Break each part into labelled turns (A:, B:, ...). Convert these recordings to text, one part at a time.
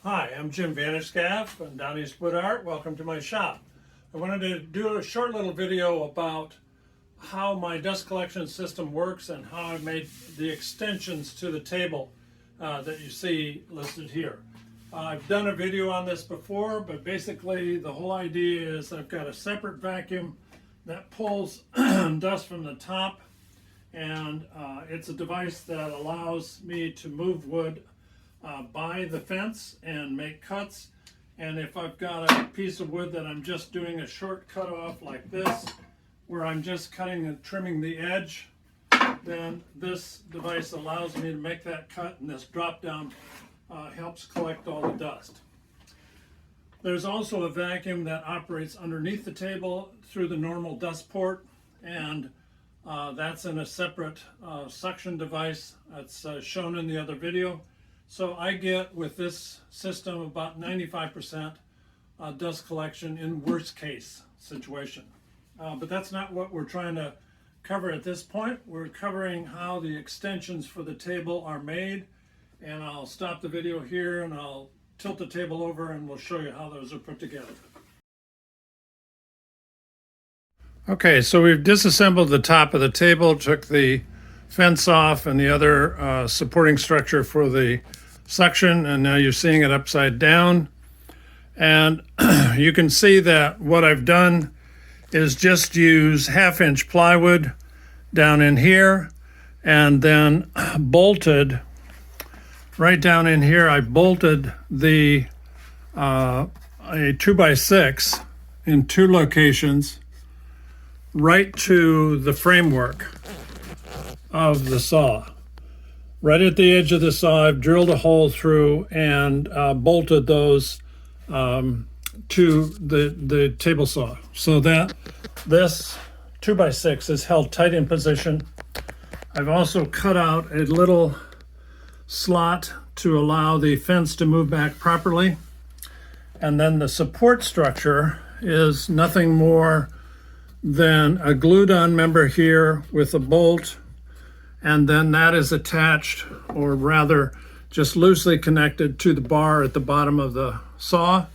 A: Hi, I'm Jim Vanderscaff from Down East Wood Art. Welcome to my shop. I wanted to do a short little video about how my dust collection system works and how I made the extensions to the table that you see listed here. I've done a video on this before, but basically the whole idea is I've got a separate vacuum that pulls dust from the top, and it's a device that allows me to move wood by the fence and make cuts. And if I've got a piece of wood that I'm just doing a short cut off like this, where I'm just cutting and trimming the edge, then this device allows me to make that cut, and this drop down helps collect all the dust. There's also a vacuum that operates underneath the table through the normal dust port, and that's in a separate suction device that's shown in the other video. So I get with this system about 95% dust collection in worst case situation. But that's not what we're trying to cover at this point. We're covering how the extensions for the table are made, and I'll stop the video here and I'll tilt the table over and we'll show you how those are put together. Okay, so we've disassembled the top of the table, took the fence off and the other supporting structure for the suction, and now you're seeing it upside down. And you can see that what I've done is just use 1/2-inch plywood down in here, and then bolted right down in here. I bolted the a 2x6 in 2 locations right to the framework of the saw. Right at the edge of the saw, I've drilled a hole through and bolted those to the table saw, so that this 2x6 is held tight in position. I've also cut out a little slot to allow the fence to move back properly. And then the support structure is nothing more than a glued-on member here with a bolt, and then that is attached, or rather just loosely connected, to the bar at the bottom of the saw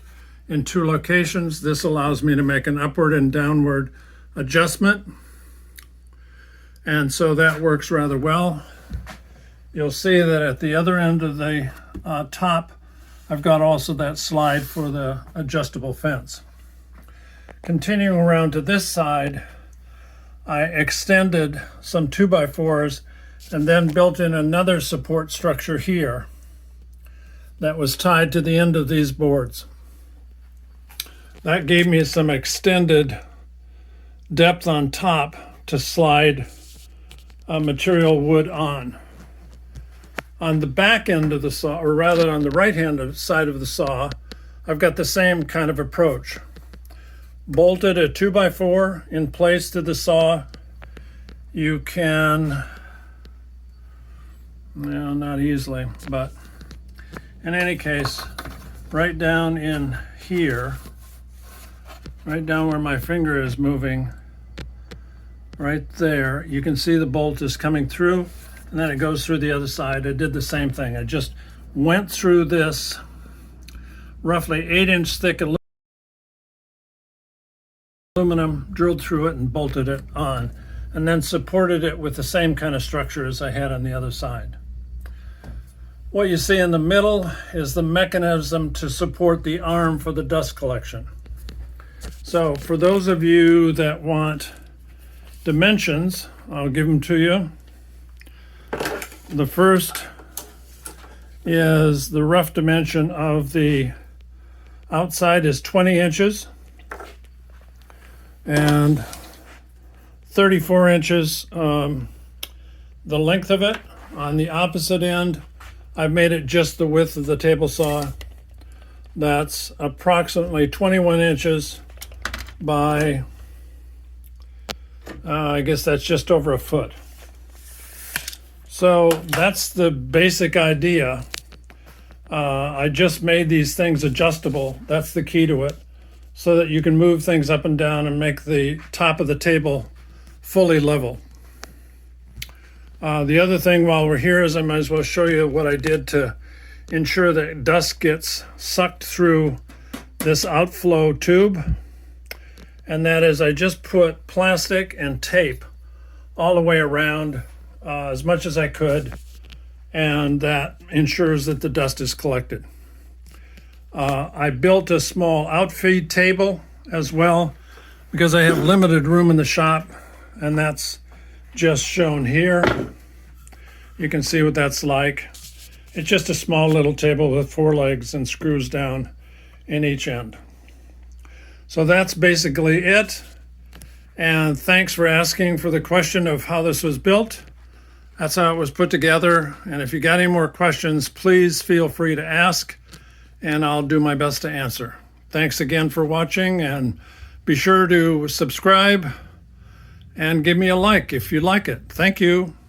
A: in 2 locations. This allows me to make an upward and downward adjustment, and so that works rather well. You'll see that at the other end of the top, I've got also that slide for the adjustable fence. Continuing around to this side, I extended some 2x4s and then built in another support structure here that was tied to the end of these boards. That gave me some extended depth on top to slide material wood on. On the back end of the saw, or rather on the right hand side of the saw, I've got the same kind of approach. Bolted a 2x4 in place to the saw. You can, well, not easily, but in any case, right down in here, right down where my finger is moving, right there, you can see the bolt is coming through, and then it goes through the other side. I did the same thing. I just went through this roughly 8-inch thick aluminum, drilled through it and bolted it on, and then supported it with the same kind of structure as I had on the other side. What you see in the middle is the mechanism to support the arm for the dust collection. So for those of you that want dimensions, I'll give them to you. The first is the rough dimension of the outside is 20 inches and 34 inches the length of it. On the opposite end, I've made it just the width of the table saw. That's approximately 21 inches by, I guess that's just over a foot. So that's the basic idea. I just made these things adjustable. That's the key to it, so that you can move things up and down and make the top of the table fully level. The other thing while we're here is I might as well show you what I did to ensure that dust gets sucked through this outflow tube. And that is, I just put plastic and tape all the way around as much as I could, and that ensures that the dust is collected. I built a small outfeed table as well because I have limited room in the shop, and that's just shown here. You can see what that's like. It's just a small little table with 4 legs and screws down in each end. So that's basically it. And thanks for asking for the question of how this was built. That's how it was put together. And if you got any more questions, please feel free to ask, and I'll do my best to answer. Thanks again for watching, and be sure to subscribe and give me a like if you like it. Thank you.